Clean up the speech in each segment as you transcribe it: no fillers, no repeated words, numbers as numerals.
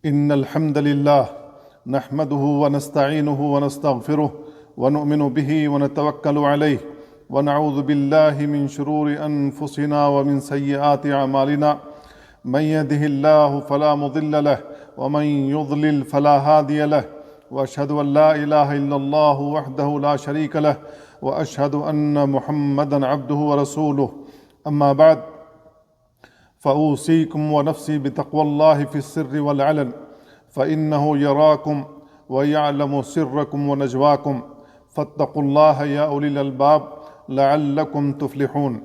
إن الحمد لله نحمده ونستعينه ونستغفره ونؤمن به ونتوكل عليه ونعوذ بالله من شرور أنفسنا ومن سيئات أعمالنا. من يهده الله فلا مضل له ومن يضلل فلا هادي له، وأشهد أن لا إله إلا الله وحده لا شريك له، وأشهد أن محمدا عبده ورسوله. أما بعد، فأوصيكم ونفسي بتقوى الله في السر والعلن، فإنه يراكم ويعلم سركم ونجواكم، فاتقوا الله يا أولي الألباب لعلكم تفلحون.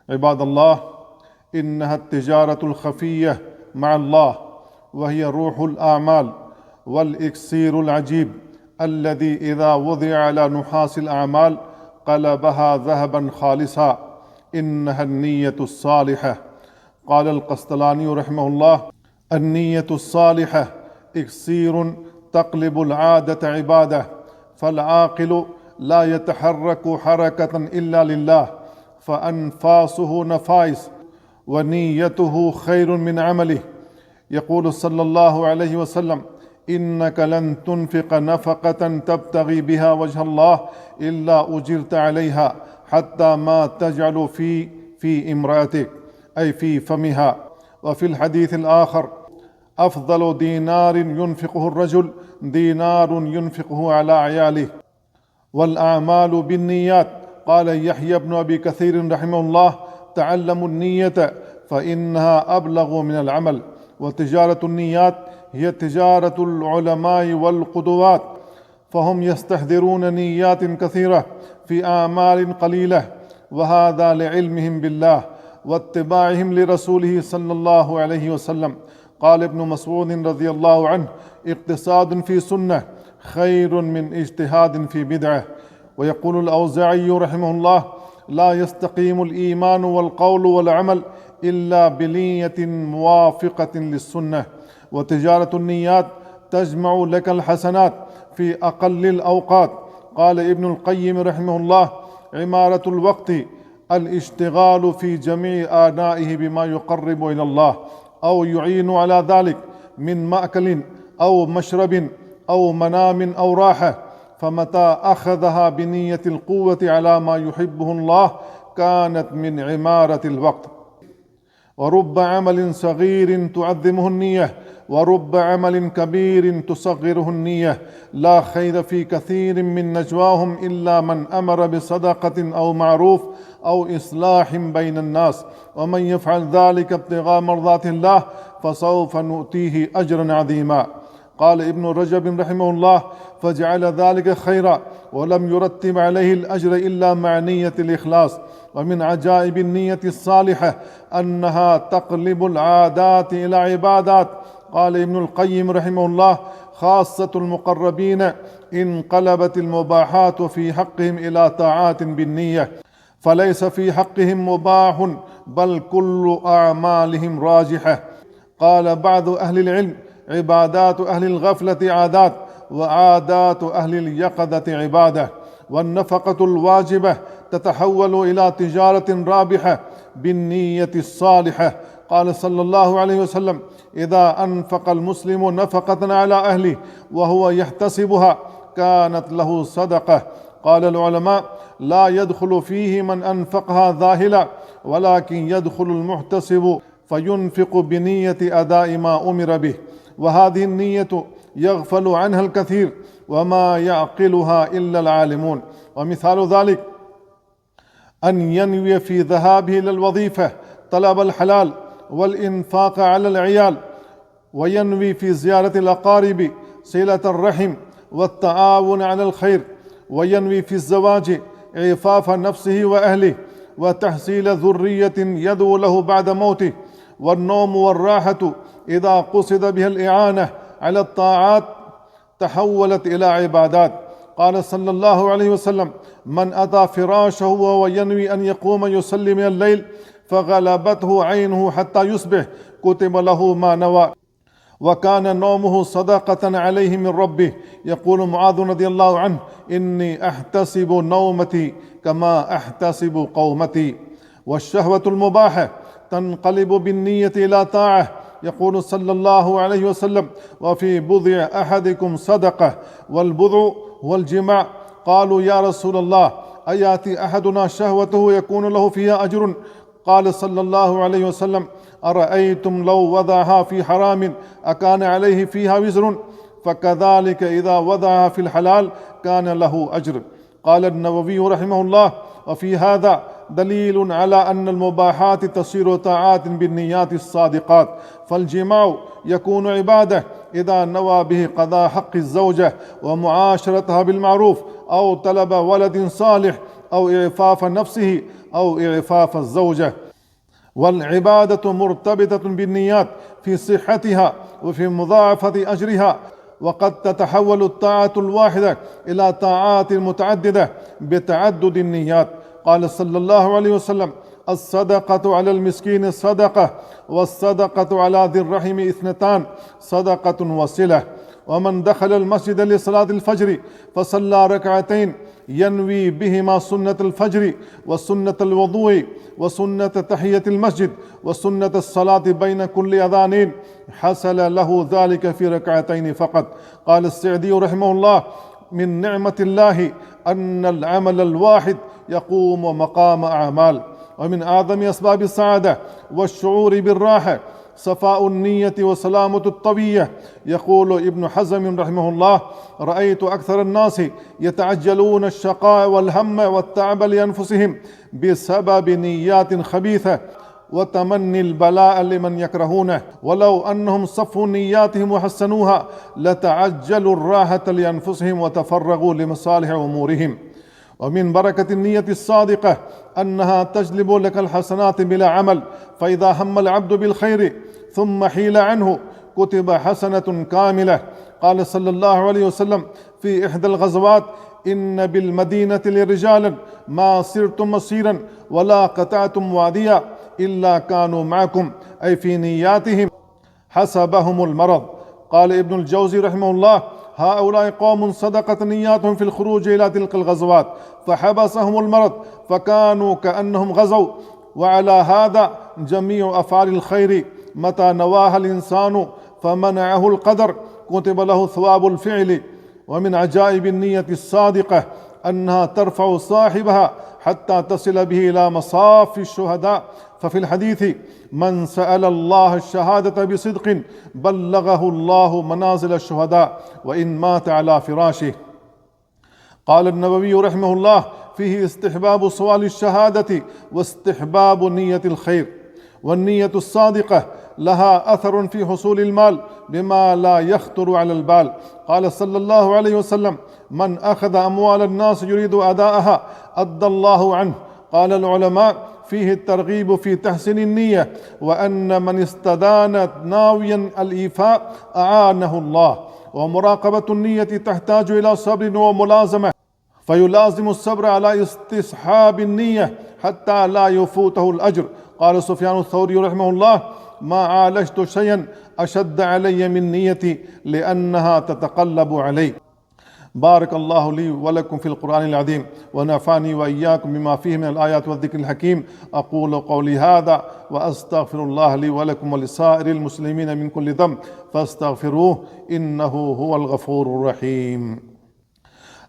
عباد الله، إنها التجارة الخفية مع الله، وهي روح الأعمال والإكسير العجيب الذي إذا وضع على نحاس الأعمال قلبها ذهبا خالصا. إنها النية الصالحة. قال القسطلاني رحمه الله: النية الصالحة إكسير تقلب العادة عبادة، فالعاقل لا يتحرك حركة إلا لله، فأنفاسه نفائس ونيته خير من عمله. يقول صلى الله عليه وسلم: إنك لن تنفق نفقة تبتغي بها وجه الله إلا أجرت عليها حتى ما تجعل في امرأتك، أي في فمها. وفي الحديث الآخر: أفضل دينار ينفقه الرجل دينار ينفقه على عياله. والأعمال بالنيات. قال يحيى بن أبي كثير رحمه الله: تعلموا النية فإنها أبلغ من العمل. وتجارة النيات هي تجارة العلماء والقدوات، فهم يستحضرون نيات كثيرة في أعمال قليلة، وهذا لعلمهم بالله واتباعهم لرسوله صلى الله عليه وسلم. قال ابن مسعود رضي الله عنه: اقتصاد في سنة خير من اجتهاد في بدعة. ويقول الأوزاعي رحمه الله: لا يستقيم الإيمان والقول والعمل إلا بنية موافقة للسنة. وتجارة النيات تجمع لك الحسنات في أقل الأوقات. قال ابن القيم رحمه الله: عمارة الوقت الاشتغال في جميع آنائه بما يقرب إلى الله أو يعين على ذلك من مأكل أو مشرب أو منام أو راحة، فمتى أخذها بنية القوة على ما يحبه الله كانت من عمارة الوقت. ورب عمل صغير تعظمه النية، ورب عمل كبير تصغره النية. لا خير في كثير من نجواهم إلا من أمر بصدقة أو معروف أو إصلاح بين الناس، ومن يفعل ذلك ابتغاء مرضات الله فسوف نؤتيه أجرا عظيما. قال ابن رجب رحمه الله: فجعل ذلك خيرا ولم يرتب عليه الأجر إلا مع نية الإخلاص. ومن عجائب النية الصالحة أنها تقلب العادات إلى عبادات. قال ابن القيم رحمه الله: خاصة المقربين انقلبت المباحات في حقهم إلى طاعات بالنية، فليس في حقهم مباح بل كل أعمالهم راجحة. قال بعض أهل العلم: عبادات أهل الغفلة عادات، وعادات أهل اليقظة عبادة. والنفقة الواجبة تتحول إلى تجارة رابحة بالنية الصالحة. قال صلى الله عليه وسلم: إذا أنفق المسلم نفقة على أهله وهو يحتسبها كانت له صدقة. قال العلماء: لا يدخل فيه من أنفقها ذاهلا، ولكن يدخل المحتسب فينفق بنية أداء ما أمر به. وهذه النية يغفل عنها الكثير وما يعقلها إلا العالمون. ومثال ذلك أن ينوي في ذهابه إلى الوظيفة طلب الحلال والإنفاق على العيال، وينوي في زيارة الأقارب صلة الرحم والتعاون على الخير، وينوي في الزواج عفاف نفسه وأهله وتحصيل ذرية يدعو له بعد موته. والنوم والراحة إذا قصد بها الإعانة على الطاعات تحولت إلى عبادات. قال صلى الله عليه وسلم: من أتى فراشه وهو ينوي أن يقوم يصلي من الليل فغلبته عينه حتى يصبح كتب له ما نوى، وكان نومه صدقة عليه من ربه. يقول معاذ رضي الله عنه: إني أحتسب نومتي كما أحتسب قومتي. والشهوة المباحة تنقلب بالنية إلى طاعة، يقول صلى الله عليه وسلم: وفي بضع أحدكم صدقة، والبضع هو الجماع. قالوا: يا رسول الله، أياتي أحدنا شهوته يكون له فيها أجر؟ قال صلى الله عليه وسلم: أرأيتم لو وضعها في حرام أكان عليه فيها وزر؟ فكذلك إذا وضعها في الحلال كان له أجر. قال النووي رحمه الله: وفي هذا دليل على أن المباحات تصير طاعات بالنيات الصادقات، فالجماع يكون عبادة إذا نوى به قضاء حق الزوجة ومعاشرتها بالمعروف، أو طلب ولد صالح، أو إعفاف نفسه، أو إعفاف الزوجة. والعبادة مرتبطة بالنيات في صحتها وفي مضاعفة أجرها، وقد تتحول الطاعة الواحدة إلى طاعات متعددة بتعدد النيات. قال صلى الله عليه وسلم: الصدقة على المسكين صدقة، والصدقة على ذي الرحم اثنتان، صدقة وصلة. ومن دخل المسجد لصلاة الفجر فصلى ركعتين ينوي بهما سنة الفجر وسنة الوضوء وسنة تحية المسجد وسنة الصلاة بين كل أذانين، حصل له ذلك في ركعتين فقط. قال السعدي رحمه الله: من نعمة الله أن العمل الواحد يقوم مقام أعمال. ومن أعظم أسباب السعادة والشعور بالراحة صفاء النية وسلامة الطوية. يقول ابن حزم رحمه الله: رأيت أكثر الناس يتعجلون الشقاء والهم والتعب لأنفسهم بسبب نيات خبيثة وتمني البلاء لمن يكرهونه، ولو أنهم صفوا نياتهم وحسنوها لتعجلوا الراحة لأنفسهم وتفرغوا لمصالح أمورهم. ومن بركة النية الصادقة أنها تجلب لك الحسنات بلا عمل، فإذا هم العبد بالخير ثم حيل عنه كتب حسنة كاملة. قال صلى الله عليه وسلم في إحدى الغزوات: إن بالمدينة لرجالا ما سرتم مسيرا ولا قطعتم واديا إلا كانوا معكم، أي في نياتهم حسبهم المرض. قال ابن الجوزي رحمه الله: هؤلاء قوم صدقت نياتهم في الخروج إلى تلك الغزوات فحبسهم المرض فكانوا كأنهم غزوا. وعلى هذا جميع أفعال الخير متى نواها الإنسان فمنعه القدر كتب له ثواب الفعل. ومن عجائب النية الصادقة أنها ترفع صاحبها حتى تصل به إلى مصاف الشهداء. ففي الحديث: من سأل الله الشهادة بصدق بلغه الله منازل الشهداء وإن مات على فراشه. قال النووي رحمه الله: فيه استحباب سؤال الشهادة واستحباب نية الخير. والنية الصادقة لها أثر في حصول المال بما لا يخطر على البال. قال صلى الله عليه وسلم: من أخذ أموال الناس يريد أداءها أدى الله عنه. قال العلماء: فيه الترغيب في تحسين النية، وأن من استدان ناويا الإيفاء أعانه الله. ومراقبة النية تحتاج إلى صبر وملازمة، فيلازم الصبر على استصحاب النية حتى لا يفوته الأجر. قال سفيان الثوري رحمه الله: ما عالجت شيئا أشد علي من نيتي لأنها تتقلب علي. بارك الله لي ولكم في القرآن العظيم، ونفعني وإياكم بما فيه من الآيات والذكر الحكيم. أقول قولي هذا وأستغفر الله لي ولكم ولسائر المسلمين من كل ذنب فاستغفروه إنه هو الغفور الرحيم.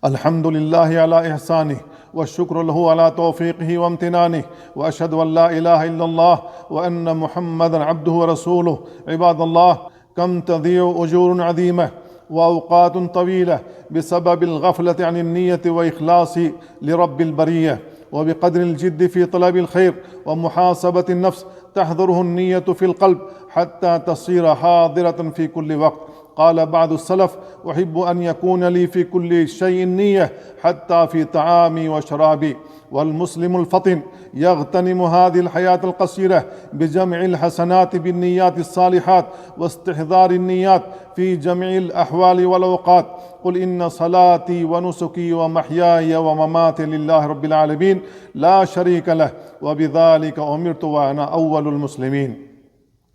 الحمد لله على إحسانه، والشكر له على توفيقه وامتنانه، وأشهد أن لا إله إلا الله وأن محمدا عبده ورسوله. عباد الله، كم تضيع أجور عظيمة وأوقات طويلة بسبب الغفلة عن النية وإخلاص لرب البرية. وبقدر الجد في طلب الخير ومحاسبة النفس تحضره النية في القلب حتى تصير حاضرة في كل وقت. قال بعض السلف: أحب أن يكون لي في كل شيء نية حتى في طعامي وشرابي. والمسلم الفطن يغتنم هذه الحياة القصيرة بجمع الحسنات بالنيات الصالحات واستحضار النيات في جميع الأحوال والأوقات. قل إن صلاتي ونسكي ومحياي ومماتي لله رب العالمين لا شريك له وبذلك أمرت وأنا أول المسلمين.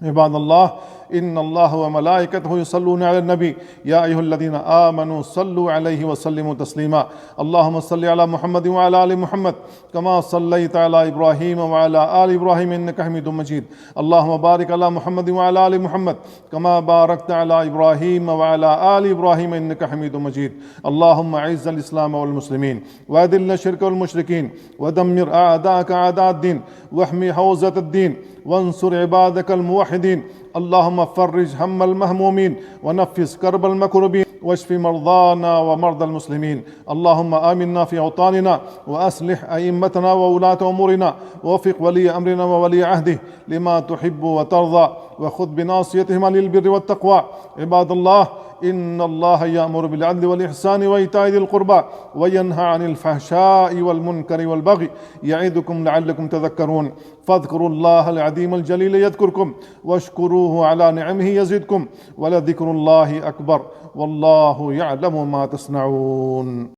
عباد الله، إن الله وملائكته يصلون على النبي يا أيها الذين آمنوا صلوا عليه وسلموا تسليما اللهم صل على محمد وعلى آل محمد كما صليت على إبراهيم وعلى آل إبراهيم إنك حميد مجيد اللهم بارك على محمد وعلى آل محمد كما باركت على إبراهيم وعلى آل إبراهيم إنك حميد مجيد اللهم أعز الإسلام والمسلمين وأذل الشرك والمشركين ودمر أعداءك أعداء الدين واحمي حوزة الدين وانصر عبادك الموحدين اللهم فرج هم المهمومين ونفس كرب المكروبين واشف مرضانا ومرضى المسلمين اللهم آمنا في أوطاننا وأصلح أئمتنا وولاة أمورنا ووفق ولي أمرنا وولي عهده لما تحب وترضى وخذ بناصيتهما للبر والتقوى عباد الله إن الله يأمر بالعدل والإحسان وإيتاء ذي القربى وينهى عن الفحشاء والمنكر والبغي يعظكم لعلكم تذكرون فاذكروا الله العظيم الجليل يذكركم واشكروه على نعمه يزدكم ولذكر الله أكبر والله يعلم ما تصنعون.